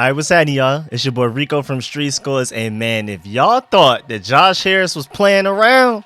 Alright, what's happening, y'all? It's your boy Rico from RicoScores, and man, if y'all thought that Josh Harris was playing around,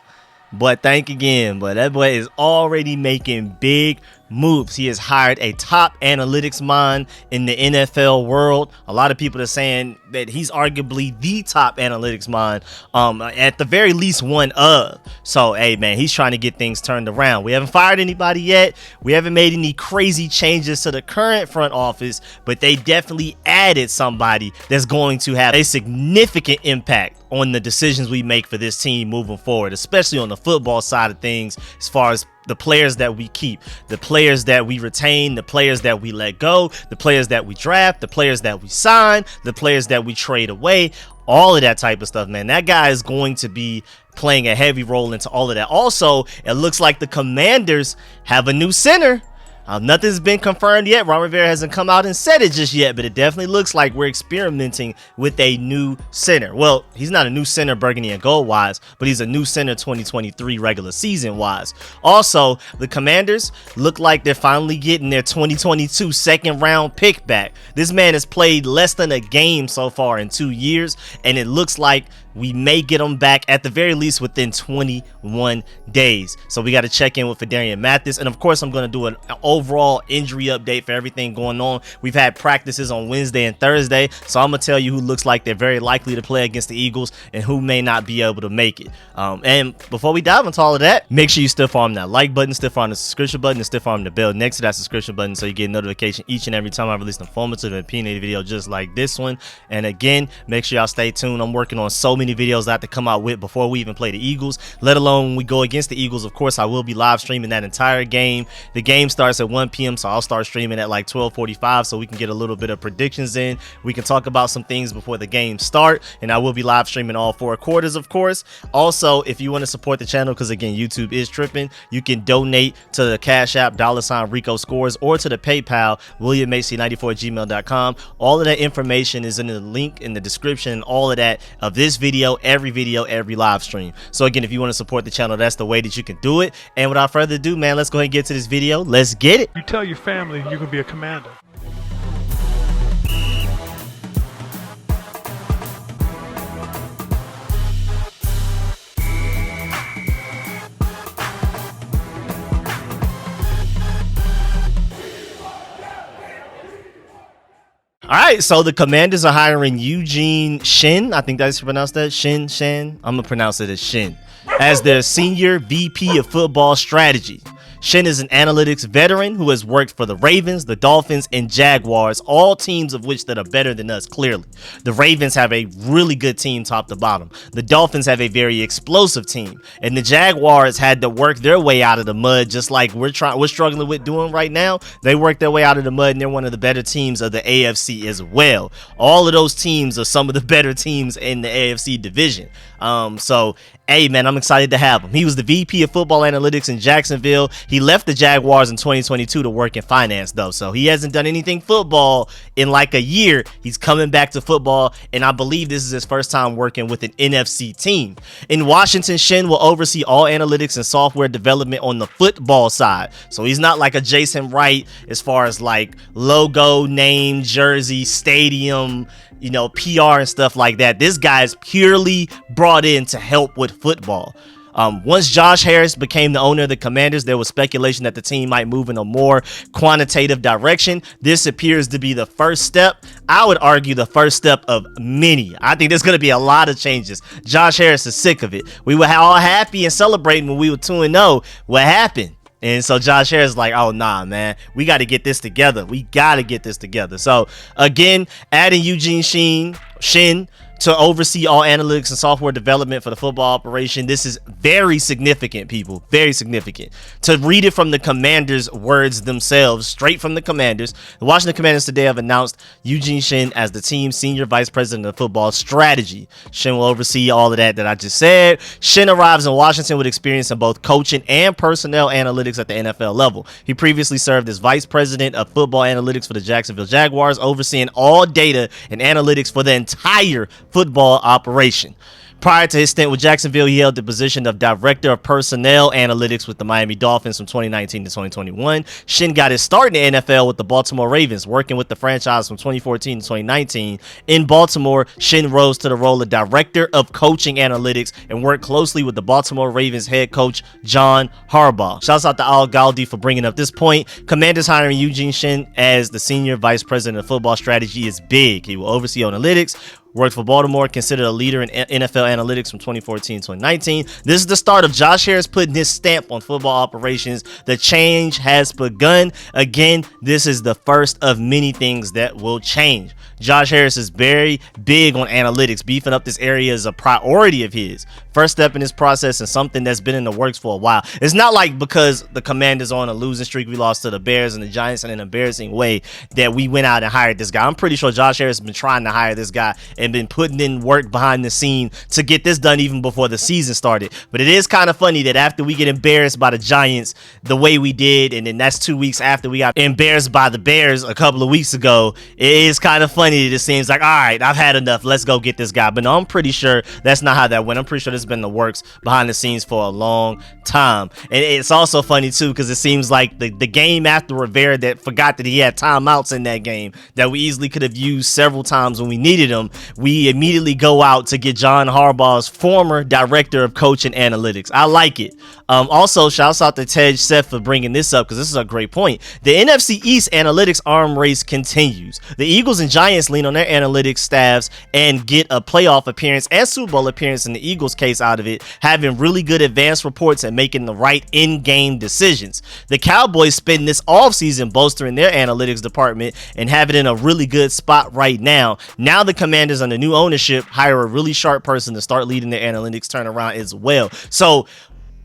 but think again. But that boy is already making big moves. He has hired a top analytics mind in the NFL world. A lot of people are saying that he's arguably the top analytics mind, at the very least one of. So, hey, man, he's trying to get things turned around. We haven't fired anybody yet. We haven't made any crazy changes to the current front office, but they definitely added somebody that's going to have a significant impact on the decisions we make for this team moving forward, especially on the football side of things, as far as the players that we keep, the players that we retain, the players that we let go, the players that we draft, the players that we sign, the players that we trade away, all of that type of stuff, man. That guy is going to be playing a heavy role into all of that. Also, it looks like the Commanders have a new center. Nothing's been confirmed yet. Ron Rivera hasn't come out and said it just yet, but it definitely looks like we're experimenting with a new center. Well, he's not a new center burgundy and gold wise, but he's a new center 2023 regular season wise. Also, the Commanders look like they're finally getting their 2022 second round pick back. This man has played less than a game so far in 2 years, and it looks like we may get him back at the very least within 21 days. So we got to check in with Fedarian Mathis. And of course, I'm going to do an overall injury update for everything going on. We've had practices on Wednesday and Thursday. So I'm going to tell you who looks like they're very likely to play against the Eagles and who may not be able to make it. And before we dive into all of that, make sure you stiff arm that like button, stiff arm the subscription button, and stiff arm the bell next to that subscription button so you get notification each and every time I release an informative and opinionated video just like this one. And again, make sure y'all stay tuned. I'm working on so many videos I have to come out with before we even play the Eagles, let alone when we go against the Eagles. Of course, I will be live streaming that entire game. The game starts at 1 p.m. so I'll start streaming at like 12:45 so we can get a little bit of predictions in. We can talk about some things before the game start, and I will be live streaming all 4 quarters, of course. Also, if you want to support the channel, because again, YouTube is tripping, you can donate to the Cash App $RicoScores or to the PayPal WilliamHC94@gmail.com. All of that information is in the link in the description and all of that of this video, every video, every live stream. So again, if you want to support the channel, that's the way that you can do it. And without further ado, man, let's go ahead and get to this video. Let's get it. You tell your family you can be a commander. All right, so the Commanders are hiring Eugene Shin. I think that's pronounced that. Shin. I'm going to pronounce it as Shin. As their senior VP of football strategy. Shin is an analytics veteran who has worked for the Ravens, the Dolphins, and Jaguars, all teams of which that are better than us, clearly. The Ravens have a really good team top to bottom. The Dolphins have a very explosive team. And the Jaguars had to work their way out of the mud, just like we're struggling with doing right now. They worked their way out of the mud, and they're one of the better teams of the AFC as well. All of those teams are some of the better teams in the AFC division. So, hey, man, I'm excited to have him. He was the VP of football analytics in Jacksonville. He left the Jaguars in 2022 to work in finance, though, so he hasn't done anything football in like a year. He's coming back to football, and I believe this is his first time working with an NFC team. In Washington, Shin will oversee all analytics and software development on the football side. So he's not like a Jason Wright as far as like logo, name, jersey, stadium, you know, PR and stuff like that. This guy is purely brought in to help with football. Once Josh Harris became the owner of the Commanders, there was speculation that the team might move in a more quantitative direction. This appears to be the first step. I would argue the first step of many. I think there's going to be a lot of changes. Josh Harris is sick of it. We were all happy and celebrating when we were 2-0. What happened? And so Josh Harris is like, oh, nah, man, we got to get this together. We got to get this together. So, again, adding Eugene Shin to oversee all analytics and software development for the football operation. This is very significant, people. Very significant. To read it from the Commanders' words themselves, straight from the Commanders, the Washington Commanders today have announced Eugene Shin as the team's senior vice president of football strategy. Shin will oversee all of that I just said. Shin arrives in Washington with experience in both coaching and personnel analytics at the NFL level. He previously served as vice president of football analytics for the Jacksonville Jaguars, overseeing all data and analytics for the entire football operation. Prior to his stint with Jacksonville, he held the position of Director of Personnel Analytics with the Miami Dolphins from 2019 to 2021. Shin got his start in the NFL with the Baltimore Ravens, working with the franchise from 2014 to 2019. In Baltimore, Shin rose to the role of Director of Coaching Analytics and worked closely with the Baltimore Ravens head coach John Harbaugh. Shouts out to Al Galdi for bringing up this point. Commanders hiring Eugene Shin as the Senior Vice President of Football Strategy is big. He will oversee analytics, worked for Baltimore, considered a leader in NFL analytics from 2014 to 2019. This is the start of Josh Harris putting his stamp on football operations. The change has begun. Again, this is the first of many things that will change. Josh Harris is very big on analytics. Beefing up this area is a priority of his. First step in this process and something that's been in the works for a while. It's not like because the Commanders are on a losing streak, we lost to the Bears and the Giants in an embarrassing way, that we went out and hired this guy. I'm pretty sure Josh Harris has been trying to hire this guy and been putting in work behind the scene to get this done even before the season started. But it is kind of funny that after we get embarrassed by the Giants the way we did, and then that's 2 weeks after we got embarrassed by the Bears a couple of weeks ago, it is kind of funny that it seems like, all right, I've had enough, let's go get this guy. But no, I'm pretty sure that's not how that went. I'm pretty sure this has been in the works behind the scenes for a long time. And it's also funny too, because it seems like the game after Rivera that forgot that he had timeouts in that game that we easily could have used several times when we needed them, we immediately go out to get John Harbaugh's former Director of Coaching Analytics. I like it. Also, shouts out to Tej Seth for bringing this up, because this is a great point. The NFC East analytics arm race continues. The Eagles and Giants lean on their analytics staffs and get a playoff appearance and Super Bowl appearance in the Eagles case out of it, having really good advanced reports and making the right in-game decisions. The Cowboys spend this offseason bolstering their analytics department and have it in a really good spot right now. Now the Commanders under new ownership hire a really sharp person to start leading their analytics turnaround as well. So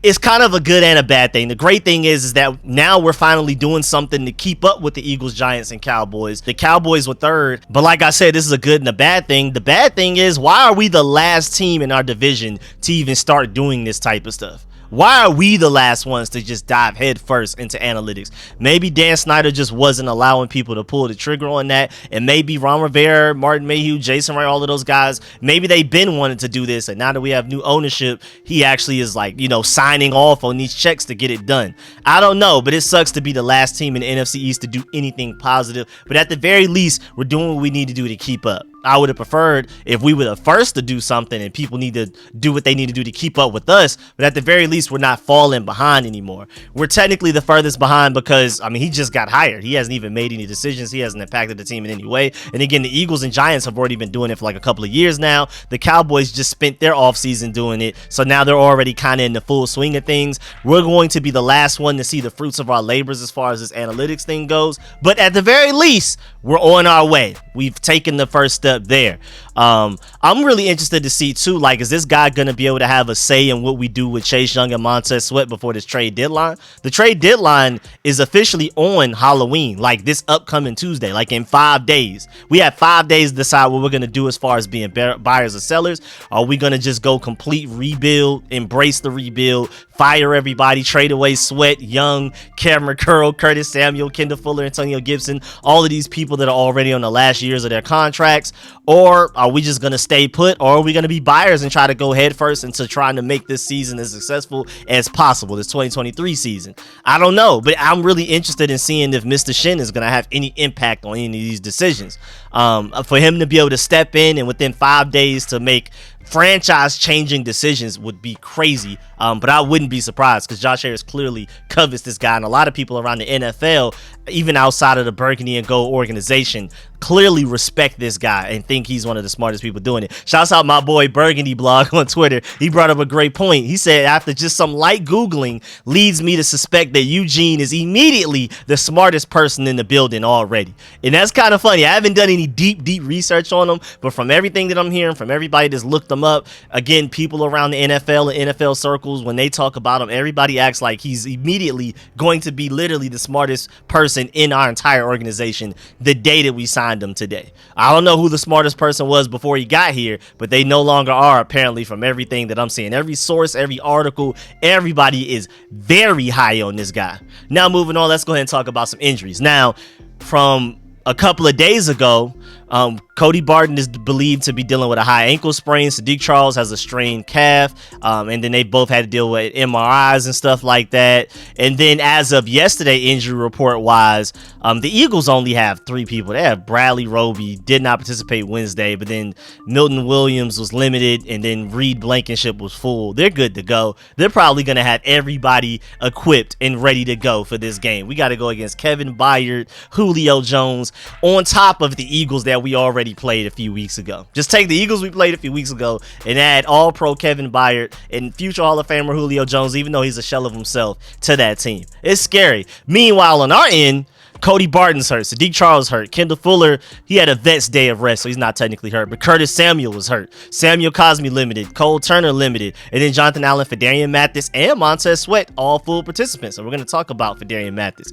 it's kind of a good and a bad thing. The great thing is that now we're finally doing something to keep up with the Eagles, Giants, and Cowboys. The Cowboys were third, but like I said, this is a good and a bad thing. The bad thing is, why are we the last team in our division to even start doing this type of stuff? Why are we the last ones to just dive head first into analytics? Maybe Dan Snyder just wasn't allowing people to pull the trigger on that. And maybe Ron Rivera, Martin Mayhew, Jason Wright, all of those guys, maybe they've been wanting to do this. And now that we have new ownership, he actually is like, signing off on these checks to get it done. I don't know, but it sucks to be the last team in the NFC East to do anything positive. But at the very least, we're doing what we need to do to keep up. I would have preferred if we were the first to do something and people need to do what they need to do to keep up with us. But at the very least, we're not falling behind anymore. We're technically the furthest behind because, he just got hired. He hasn't even made any decisions. He hasn't impacted the team in any way. And again, the Eagles and Giants have already been doing it for like a couple of years now. The Cowboys just spent their offseason doing it. So now they're already kind of in the full swing of things. We're going to be the last one to see the fruits of our labors as far as this analytics thing goes. But at the very least, we're on our way. We've taken the first step there. I'm really interested to see too, like, is this guy gonna be able to have a say in what we do with Chase Young and Montez Sweat before this trade deadline? The trade deadline is officially on Halloween, like this upcoming Tuesday, like in 5 days. We have 5 days to decide what we're gonna do as far as being buyers or sellers. Are we gonna just go complete rebuild, embrace the rebuild, fire everybody, trade away Sweat, Young, Cameron Curl, Curtis Samuel, Kendall Fuller, Antonio Gibson, all of these people that are already on the last years of their contracts? Or are we just going to stay put? Or are we going to be buyers and try to go head first into trying to make this season as successful as possible, this 2023 season? I don't know, but I'm really interested in seeing if Mr. Shin is going to have any impact on any of these decisions. For him to be able to step in and within 5 days to make franchise changing decisions would be crazy. But I wouldn't be surprised because Josh Harris clearly covets this guy, and a lot of people around the NFL, even outside of the Burgundy and Gold organization, clearly respect this guy and think he's one of the smartest people doing it. Shouts out my boy Burgundy Blog on Twitter. He brought up a great point. He said, after just some light Googling leads me to suspect that Eugene is immediately the smartest person in the building already. And that's kind of funny. I haven't done any deep research on him, but from everything that I'm hearing from everybody that's looked him up, again, people around the NFL and NFL circles, when they talk about him, everybody acts like he's immediately going to be literally the smartest person in our entire organization the day that we signed him today. I don't know who the smartest person was before he got here, but they no longer are, apparently, from everything that I'm seeing. Every source, every article, everybody is very high on this guy. Now, moving on, let's go ahead and talk about some injuries. Now, from a couple of days ago, Cody Barton is believed to be dealing with a high ankle sprain. Sadiq Charles has a strained calf. And then they both had to deal with MRIs and stuff like that. And then as of yesterday, injury report wise, the Eagles only have 3 people. They have Bradley Roby, did not participate Wednesday, but then Milton Williams was limited, and then Reed Blankenship was full. They're good to go. They're probably going to have everybody equipped and ready to go for this game. We got to go against Kevin Byard, Julio Jones, on top of the Eagles that we already played a few weeks ago. Just take the Eagles we played a few weeks ago and add all-pro Kevin Byard and future Hall of Famer Julio Jones, even though he's a shell of himself, to that team. It's scary. Meanwhile, on our end, Cody Barton's hurt. Sadiq Charles hurt. Kendall Fuller, he had a vet's day of rest, so he's not technically hurt. But Curtis Samuel was hurt. Samuel Cosme limited. Cole Turner limited. And then Jonathan Allen, Fadarian Mathis, and Montez Sweat, all full participants. So we're going to talk about Fadarian Mathis.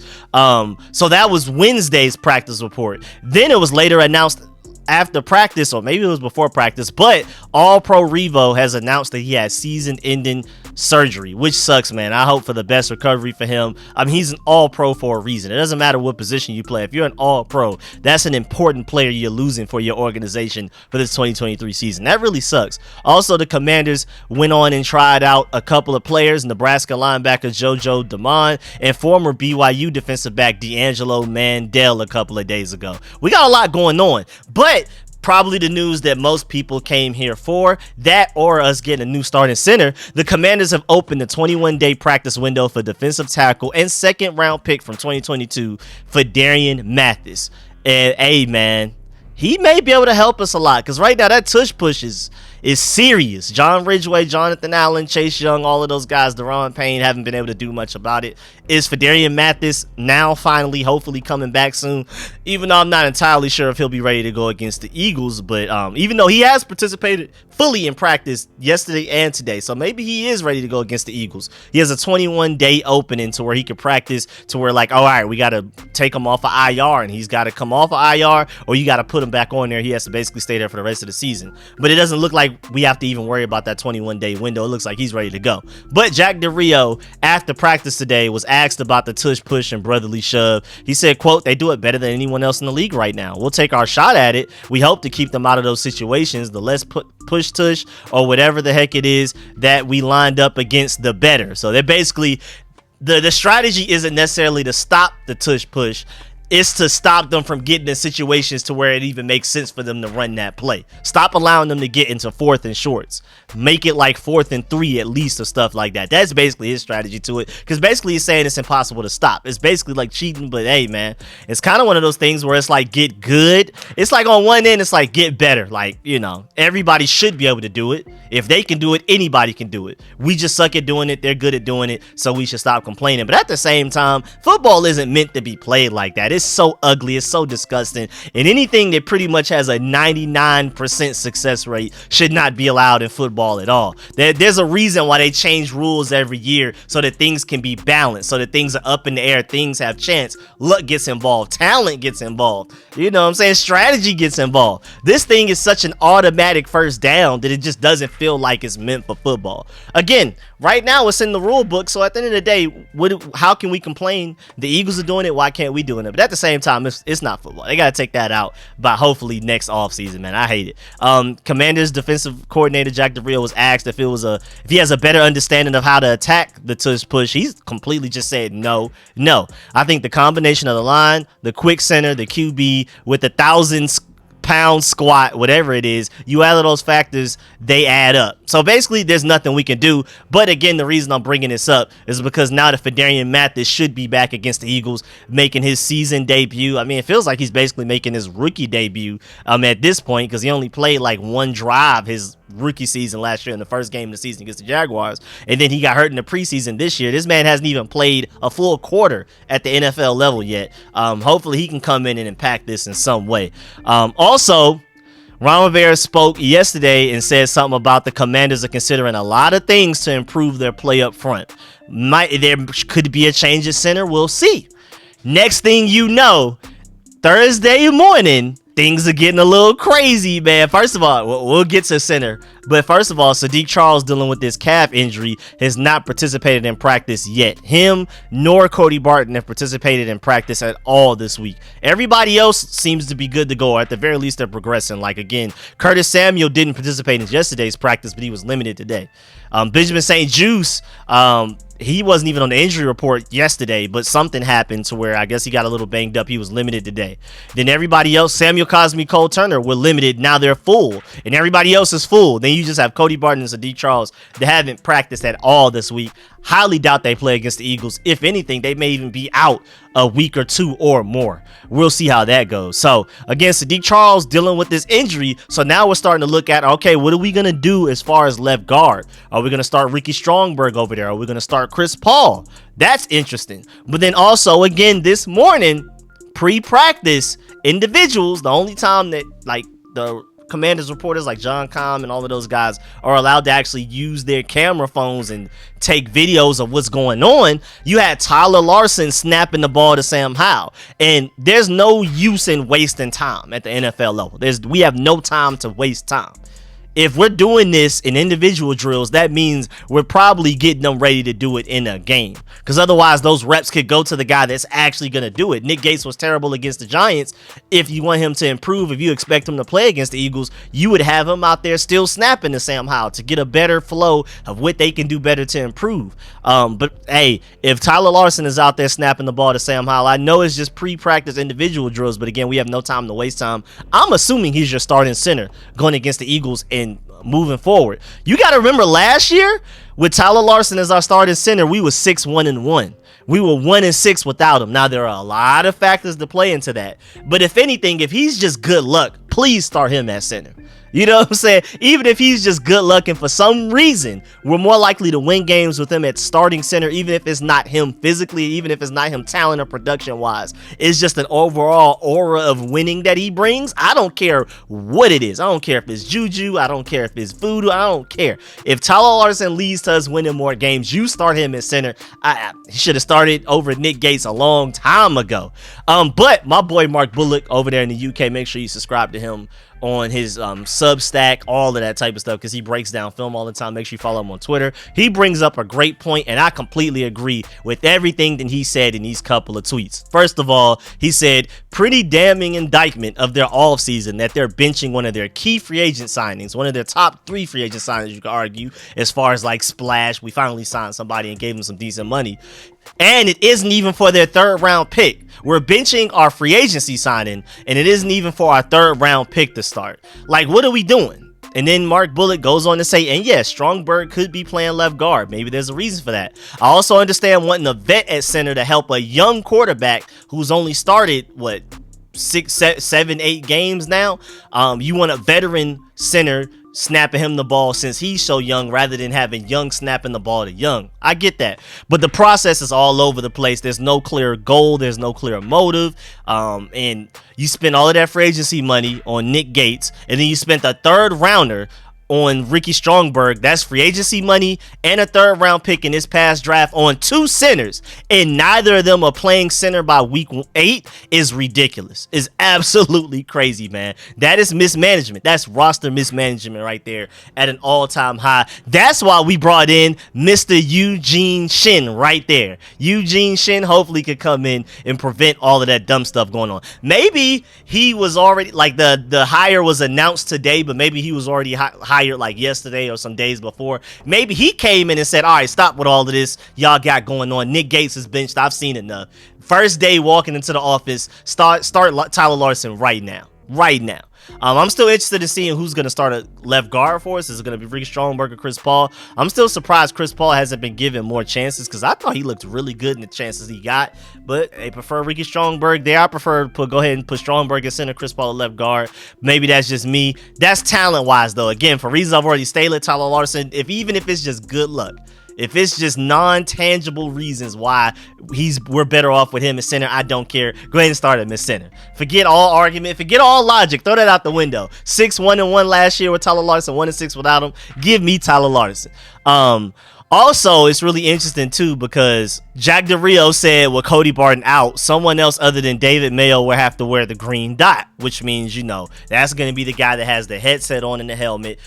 So that was Wednesday's practice report. Then it was later announced after practice, or maybe it was before practice, but All-Pro Revo has announced that he had season-ending surgery, which sucks, man. I hope for the best recovery for him. I mean, he's an All-Pro for a reason. It doesn't matter what position you play. If you're an All-Pro, that's an important player you're losing for your organization for this 2023 season. That really sucks. Also, the Commanders went on and tried out a couple of players, Nebraska linebacker JoJo Damon and former BYU defensive back D'Angelo Mandel a couple of days ago. We got a lot going on, but probably the news that most people came here for, that or us getting a new starting center, the Commanders have opened the 21-day practice window for defensive tackle and second-round pick from 2022 for Fadarian Mathis. And, hey, man, he may be able to help us a lot, because right now that tush push is serious. John Ridgeway, Jonathan Allen, Chase Young, all of those guys, Deron Payne, haven't been able to do much about it. Is Fadarian Mathis now finally, hopefully coming back soon? Even though I'm not entirely sure if he'll be ready to go against the Eagles, but even though he has participated fully in practice yesterday and today, so maybe he is ready to go against the Eagles. He has a 21-day opening to where he could practice, to where like, all right, we got to take him off of IR, and he's got to come off of IR, or you got to put him back on there. He has to basically stay there for the rest of the season. But it doesn't look like we have to even worry about that 21-day window. It looks like he's ready to go. But Jack Del Rio, after practice today, was asked about the tush push and brotherly shove. He said, quote, "They do it better than anyone else in the league right now. We'll take our shot at it. We hope to keep them out of those situations. The less push tush or whatever the heck it is that we lined up against, the better." So they're basically, the strategy isn't necessarily to stop the tush push. It's to stop them from getting in situations to where it even makes sense for them to run that play. Stop allowing them to get into 4th and shorts. Make it like 4th and 3 at least, or stuff like that. That's basically his strategy to it, because basically he's saying it's impossible to stop. It's basically like cheating, but hey, man, it's kind of one of those things where it's like get good. It's like on one end, it's like get better. Like, you know, everybody should be able to do it. If they can do it, anybody can do it. We just suck at doing it. They're good at doing it, so we should stop complaining. But at the same time, football isn't meant to be played like that. It's so ugly. It's so disgusting. And anything that pretty much has a 99% success rate should not be allowed in football at all. There's a reason why they change rules every year, so that things can be balanced, so that things are up in the air, things have chance, luck gets involved, talent gets involved, you know what I'm saying, strategy gets involved. This thing is such an automatic first down that it just doesn't feel like it's meant for football. Again, right now it's in the rule book, so at the end of the day, how can we complain? The Eagles are doing it, why can't we doing it? But at the same time, it's not football. They got to take that out by hopefully next offseason, man. I hate it. Commanders defensive coordinator Jack Del Rio was asked if he has a better understanding of how to attack the tush push. He's completely just said no. I think the combination of the line, the quick center, the QB with the 1,000-pound squat, whatever it is, you add all those factors, they add up. So basically, there's nothing we can do. But again, the reason I'm bringing this up is because now that Fadarian Mathis should be back against the Eagles, making his season debut. I mean, it feels like he's basically making his rookie debut at this point, because he only played like one drive his rookie season last year in the first game of the season against the Jaguars, and then he got hurt in the preseason this year. This man hasn't even played a full quarter at the NFL level yet. Hopefully he can come in and impact this in some way. Also, Ron Rivera spoke yesterday and said something about the Commanders are considering a lot of things to improve their play up front. There could be a change at center. We'll see. Next thing you know, Thursday morning, things are getting a little crazy, man. First of all, we'll get to center. But first of all, Sadiq Charles, dealing with this calf injury, has not participated in practice yet. Him nor Cody Barton have participated in practice at all this week. Everybody else seems to be good to go, or at the very least they're progressing. Like, again, Curtis Samuel didn't participate in yesterday's practice, but he was limited today. Benjamin St. Juice, he wasn't even on the injury report yesterday, but something happened to where I guess he got a little banged up. He was limited today. Then everybody else, Samuel Cosme, Cole Turner, were limited. Now they're full, and everybody else is full. Then you just have Cody Barton and Sadiq Charles that haven't practiced at all this week. Highly doubt they play against the Eagles. If anything, they may even be out a week or two or more. We'll see how that goes. So again, Sadiq Charles dealing with this injury. So now we're starting to look at, okay, what are we going to do as far as left guard? Are we going to start Ricky Strongberg over there? Are we going to start Chris Paul? That's interesting. But then also, again, this morning, pre-practice, individuals, the only time that like the Commanders reporters like John Com and all of those guys are allowed to actually use their camera phones and take videos of what's going on, you had Tyler Larson snapping the ball to Sam Howell. And there's no use in wasting time at the NFL level. We have no time to waste time. If we're doing this in individual drills, that means we're probably getting them ready to do it in a game. Because otherwise, those reps could go to the guy that's actually going to do it. Nick Gates was terrible against the Giants. If you want him to improve, if you expect him to play against the Eagles, you would have him out there still snapping to Sam Howell to get a better flow of what they can do better to improve. But hey, if Tyler Larson is out there snapping the ball to Sam Howell, I know it's just pre-practice individual drills, but again, we have no time to waste time. I'm assuming he's your starting center going against the Eagles and moving forward. You got to remember last year with Tyler Larson as our starting center, we were 6-1-1. We were 1-6 without him. Now there are a lot of factors to play into that, but if anything, if he's just good luck, please start him at center. You know what I'm saying? Even if he's just good luck and for some reason we're more likely to win games with him at starting center, even if it's not him physically, even if it's not him talent or production wise, it's just an overall aura of winning that he brings. I don't care what it is. I don't care if it's juju. I don't care if it's voodoo. I don't care. If Tyler Larson leads to us winning more games, you start him at center. He should have started over Nick Gates a long time ago. But my boy Mark Bullock over there in the UK, make sure you subscribe to him on his Substack, all of that type of stuff, because he breaks down film all the time. Make sure you follow him on Twitter. He brings up a great point, and I completely agree with everything that he said in these couple of tweets. First of all, he said, pretty damning indictment of their offseason that they're benching one of their key free agent signings, one of their top 3 free agent signings, you could argue, as far as like splash. We finally signed somebody and gave him some decent money. And it isn't even for their 3rd round pick. We're benching our free agency signing, and it isn't even for our 3rd round pick to start. Like, what are we doing? And then Mark Bullock goes on to say, and yes, Strongberg could be playing left guard. Maybe there's a reason for that. I also understand wanting a vet at center to help a young quarterback who's only started, 6, 7, 8 games now. You want a veteran center snapping him the ball since he's so young, rather than having young snapping the ball to young. I get that, but the process is all over the place. There's no clear goal, there's no clear motive, and you spend all of that free agency money on Nick Gates, and then you spent a 3rd rounder on Ricky Strongberg. That's free agency money and a 3rd round pick in this past draft on 2 centers, and neither of them are playing center by week 8 is ridiculous. Is absolutely crazy, man. That is mismanagement. That's roster mismanagement right there at an all-time high. That's why we brought in Mr. Eugene Shin right there. Eugene Shin hopefully could come in and prevent all of that dumb stuff going on. Maybe he was already, like, the hire was announced today, but maybe he was already hired like yesterday or some days before. Maybe he came in and said, all right, stop with all of this y'all got going on. Nick Gates is benched. I've seen enough. First day walking into the office, start Tyler Larson right now. I'm still interested in seeing who's going to start a left guard for us. Is it going to be Ricky Strongberg or Chris Paul? I'm still surprised Chris Paul hasn't been given more chances, because I thought he looked really good in the chances he got, but they prefer Ricky Strongberg there. I prefer to go ahead and put Strongberg at center, Chris Paul at left guard. Maybe that's just me. That's talent wise though. Again, for reasons I've already stated, Tyler Larson, even if it's just good luck, if it's just non-tangible reasons why we're better off with him at center, I don't care. Go ahead and start him at center. Forget all argument. Forget all logic. Throw that out the window. 6-1-1 last year with Tyler Larson, 1-6 without him. Give me Tyler Larson. Also, it's really interesting too because Jack Del Rio said with Cody Barton out, someone else other than David Mayo will have to wear the green dot, which means, you know, that's going to be the guy that has the headset on and the helmet,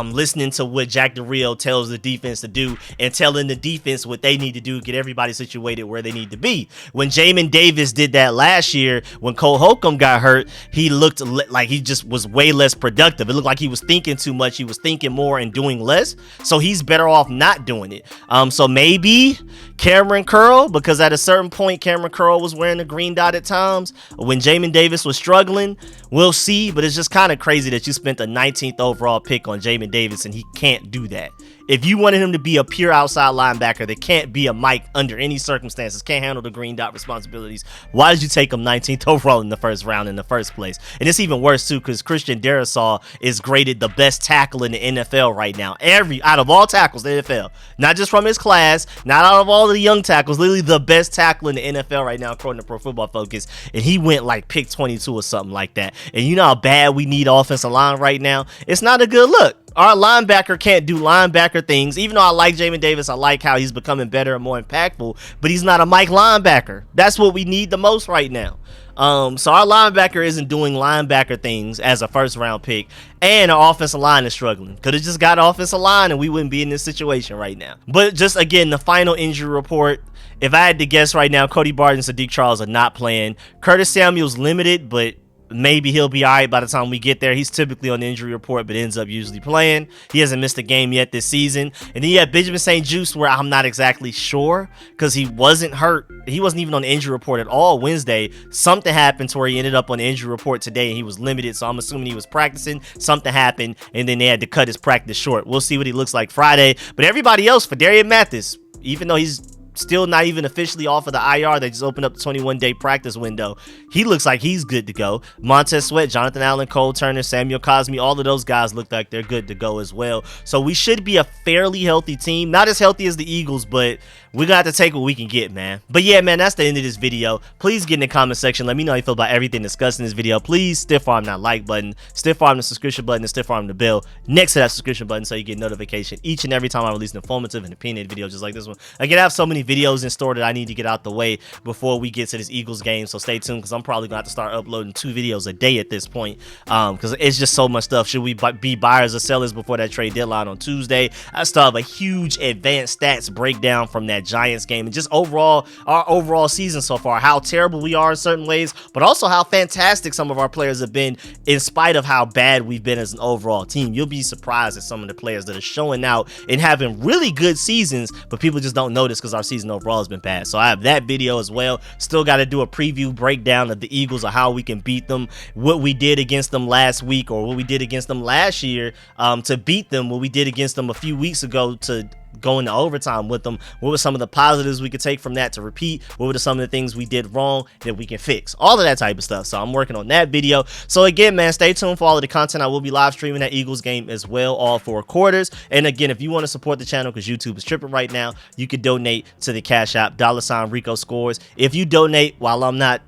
listening to what Jack Del Rio tells the defense to do and telling the defense what they need to do to get everybody situated where they need to be. When Jamin Davis did that last year, when Cole Holcomb got hurt, he looked like he just was way less productive. It looked like he was thinking too much. He was thinking more and doing less. So he's better off not doing it. So maybe Cameron Curl, because at a certain point, Cameron Curl was wearing the green dot at times when Jamin Davis was struggling. We'll see, but it's just kind of crazy that you spent the 19th overall pick on Jamin Davis and he can't do that. If you wanted him to be a pure outside linebacker that can't be a Mike under any circumstances, can't handle the green dot responsibilities, why did you take him 19th overall in the first round in the first place? And it's even worse too because Christian Darrisaw is graded the best tackle in the NFL right now. Out of all tackles in the NFL, not just from his class, not out of all the young tackles, literally the best tackle in the NFL right now according to Pro Football Focus, and he went like pick 22 or something like that. And you know how bad we need offensive line right now? It's not a good look. Our linebacker can't do linebacker things. Even though I like Jamin Davis, I like how he's becoming better and more impactful, but he's not a Mike linebacker. That's what we need the most right now. So our linebacker isn't doing linebacker things as a first round pick, and our offensive line is struggling. Could have just got offensive line and we wouldn't be in this situation right now. But just again, the final injury report. If I had to guess right now, Cody Barton and Sadiq Charles are not playing. Curtis Samuel's limited, but maybe he'll be all right by the time we get there. He's typically on the injury report, but ends up usually playing. He hasn't missed a game yet this season. And then you have Benjamin St. Juste, where I'm not exactly sure because he wasn't hurt. He wasn't even on the injury report at all Wednesday. Something happened to where he ended up on the injury report today and he was limited. So I'm assuming he was practicing. Something happened and then they had to cut his practice short. We'll see what he looks like Friday. But everybody else, Fadarian Mathis, even though he's still not even officially off of the IR, they just opened up the 21-day practice window, he looks like he's good to go. Montez Sweat, Jonathan Allen, Cole Turner, Samuel Cosme, all of those guys look like they're good to go as well. So we should be a fairly healthy team. Not as healthy as the Eagles, but we got to take what we can get, man. But yeah, man, that's the end of this video. Please get in the comment section. Let me know how you feel about everything discussed in this video. Please stiff arm that like button, stiff arm the subscription button, and stiff arm the bell next to that subscription button so you get notification each and every time I release an informative and opinionated video just like this one. Again, I have so many videos in store that I need to get out the way before we get to this Eagles game, so stay tuned because I'm probably going to have to start uploading 2 videos a day at this point because it's just so much stuff. Should we be buyers or sellers before that trade deadline on Tuesday? I still have a huge advanced stats breakdown from that Giants game and just overall our overall season so far, how terrible we are in certain ways, but also how fantastic some of our players have been in spite of how bad we've been as an overall team. You'll be surprised at some of the players that are showing out and having really good seasons, but people just don't notice because our season overall has been bad. So I have that video as well. Still got to do a preview breakdown of the Eagles, or how we can beat them, what we did against them last week or what we did against them last year to beat them, what we did against them a few weeks ago to go into overtime with them. What were some of the positives we could take from that to repeat? What were some of the things we did wrong that we can fix? All of that type of stuff. So I'm working on that video. So again, man, stay tuned for all of the content. I will be live streaming that Eagles game as well, all 4 quarters. And again, if you want to support the channel because YouTube is tripping right now, you could donate to the Cash App, $RicoScores. If you donate while I'm not,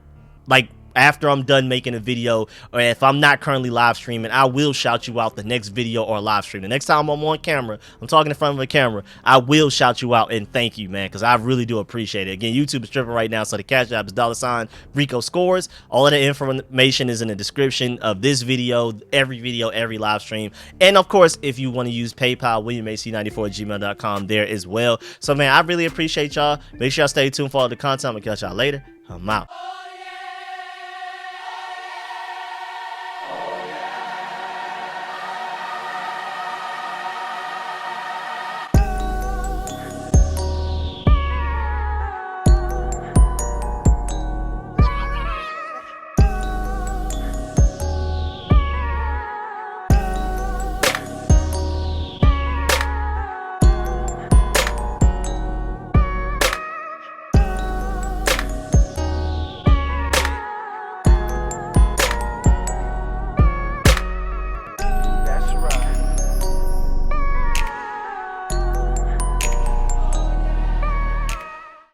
like, after I'm done making a video, or if I'm not currently live streaming, I will shout you out the next video or live stream. The next time I'm on camera, I'm talking in front of a camera, I will shout you out and thank you, man, because I really do appreciate it. Again, YouTube is tripping right now, so the Cash App is $RicoScores. All of the information is in the description of this video, every live stream. And of course, if you want to use PayPal, WilliamAC94@gmail.com there as well. So man, I really appreciate y'all. Make sure y'all stay tuned for all the content. I'm gonna catch y'all later. I'm out.